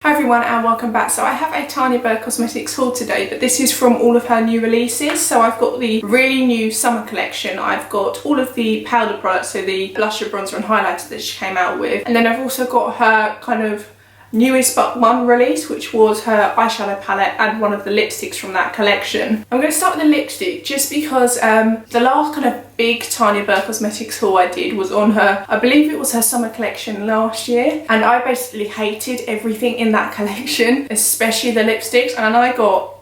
Hi everyone and welcome back. So I have a Tanya Burr Cosmetics haul today, but this is from all of her new releases. So I've got the really new summer collection, I've got all of the powder products, so the blusher, bronzer and highlighter that she came out with, and then I've also got her kind of newest but one release, which was her eyeshadow palette and one of the lipsticks from that collection. I'm going to start with the lipstick just because the last kind of big Tanya Burr Cosmetics haul I did was on her, I believe it was her summer collection last year, and I basically hated everything in that collection, especially the lipsticks, and I got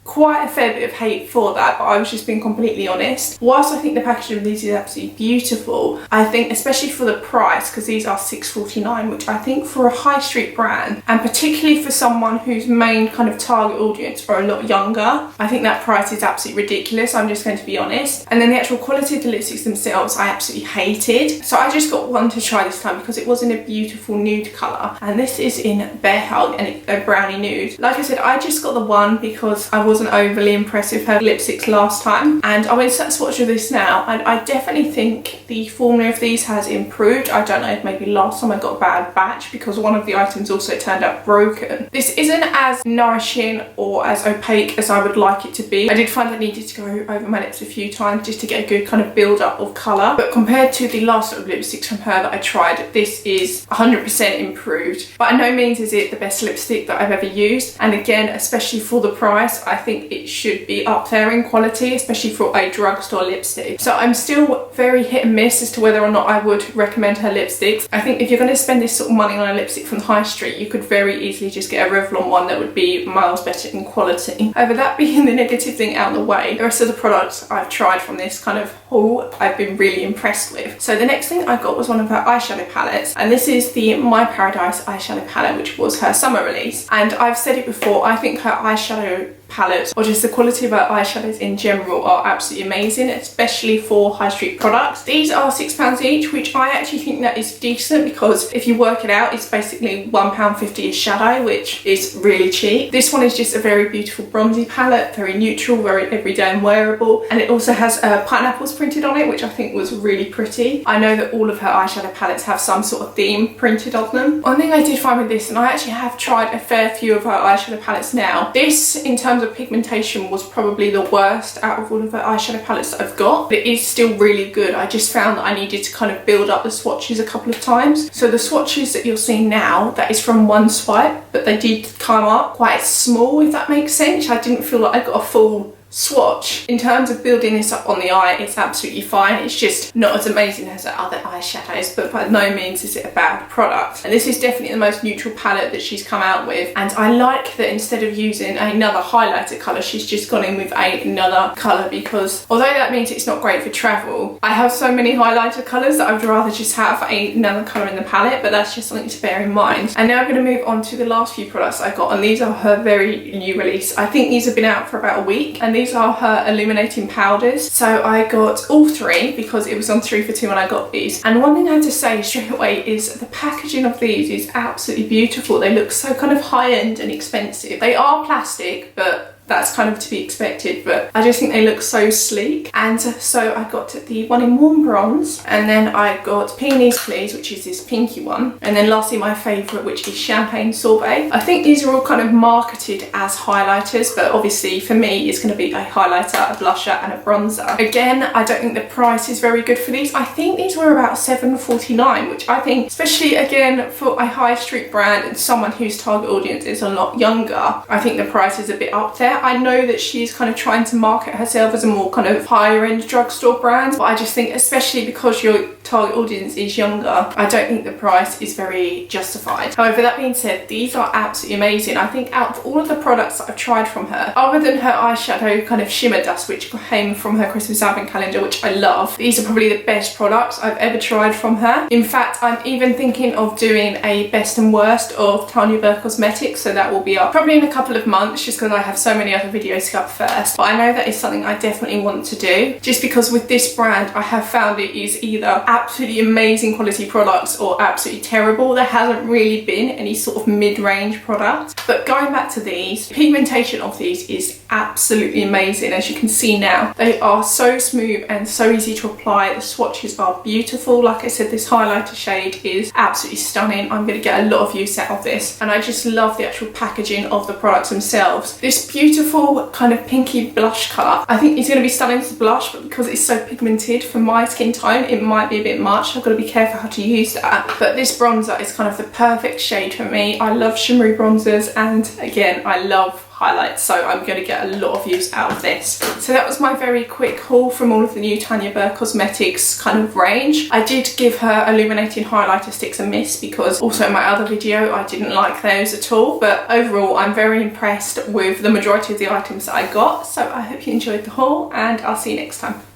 quite a fair bit of hate for that, but I was just being completely honest. Whilst I think the packaging of these is absolutely beautiful, I think especially for the price, because these are £6.49, which I think for a high street brand, and particularly for someone whose main kind of target audience are a lot younger, I think that price is absolutely ridiculous. I'm just going to be honest. And then the actual quality of the lipsticks themselves I absolutely hated, so I just got one to try this time because it was in a beautiful nude colour, and this is in Bear Hug and it's a brownie nude. Like I said, I just got the one because I wasn't overly impressed with her lipsticks last time, and I went to swatch with this now, and I definitely think the formula of these has improved. I don't know if maybe last time I got a bad batch because one of the items also turned out broken. This isn't as nourishing or as opaque as I would like it to be. I did find I needed to go over my lips a few times just to get a good kind of build up of colour, but compared to the last sort of lipsticks from her that I tried, this is 100% improved. By no means is it the best lipstick that I've ever used, and again, especially for the price, I think it should be up there in quality, especially for a drugstore lipstick. So I'm still very hit and miss as to whether or not I would recommend her lipsticks. I think if you're going to spend this sort of money on a lipstick from the high street, you could very easily just get a Revlon one that would be miles better in quality. However, that being the negative thing out of the way, the rest of the products I've tried from this kind of haul I've been really impressed with. So the next thing I got was one of her eyeshadow palettes, and this is the My Paradise eyeshadow palette, which was her summer release. And I've said it before, I think her eyeshadow palettes, or just the quality of her eyeshadows in general, are absolutely amazing, especially for high street products. These are £6 each, which I actually think that is decent, because if you work it out, it's basically £1.50 a shadow, which is really cheap. This one is just a very beautiful bronzy palette, very neutral, very everyday and wearable, and it also has pineapples printed on it, which I think was really pretty. I know that all of her eyeshadow palettes have some sort of theme printed on them. One thing I did find with this, and I actually have tried a fair few of her eyeshadow palettes now, this in terms of pigmentation was probably the worst out of all of the eyeshadow palettes that I've got, but it is still really good. I just found that I needed to kind of build up the swatches a couple of times. So the swatches that you'll see now, that is from one swipe, but they did come up quite small, if that makes sense. I didn't feel like I got a full swatch. In terms of building this up on the eye, it's absolutely fine. It's just not as amazing as the other eyeshadows, but by no means is it a bad product. And this is definitely the most neutral palette that she's come out with, and I like that instead of using another highlighter colour, she's just gone in with another colour, because although that means it's not great for travel, I have so many highlighter colours that I would rather just have another colour in the palette, but that's just something to bear in mind. And now I'm going to move on to the last few products I got, and these are her very new release. I think these have been out for about a week, and these are her illuminating powders. So I got all three because it was on 3 for 2 when I got these. And one thing I have to say straight away is the packaging of these is absolutely beautiful. They look so kind of high-end and expensive. They are plastic, but that's kind of to be expected, but I just think they look so sleek. And so I got the one in warm bronze, and then I got Peonies Please, which is this pinky one, and then lastly my favourite, which is Champagne Sorbet. I think these are all kind of marketed as highlighters, but obviously for me it's going to be a highlighter, a blusher and a bronzer. Again, I don't think the price is very good for these. I think these were about £7.49, which I think, especially again for a high street brand and someone whose target audience is a lot younger, I think the price is a bit up there. I know that she's kind of trying to market herself as a more kind of higher end drugstore brand, but I just think, especially because your target audience is younger, I don't think the price is very justified. However, that being said, these are absolutely amazing. I think out of all of the products that I've tried from her, other than her eyeshadow kind of shimmer dust, which came from her Christmas advent calendar, which I love, these are probably the best products I've ever tried from her. In fact, I'm even thinking of doing a best and worst of Tanya Burr Cosmetics, so that will be up probably in a couple of months, just because I have so many other videos to go up first. But I know that is something I definitely want to do, just because with this brand I have found it is either absolutely amazing quality products or absolutely terrible. There hasn't really been any sort of mid-range product. But going back to these, pigmentation of these is absolutely amazing. As you can see now, they are so smooth and so easy to apply. The swatches are beautiful. Like I said, this highlighter shade is absolutely stunning. I'm going to get a lot of use out of this, and I just love the actual packaging of the products themselves. This beautiful kind of pinky blush colour, I think it's going to be stunning as a blush, but because it's so pigmented for my skin tone, it might be a bit much. I've got to be careful how to use that. But this bronzer is kind of the perfect shade for me. I love shimmery bronzers, and again, I love highlights, so I'm going to get a lot of use out of this. So that was my very quick haul from all of the new Tanya Burr Cosmetics kind of range. I did give her illuminating highlighter sticks a miss because also in my other video I didn't like those at all, but overall I'm very impressed with the majority of the items that I got. So I hope you enjoyed the haul, and I'll see you next time.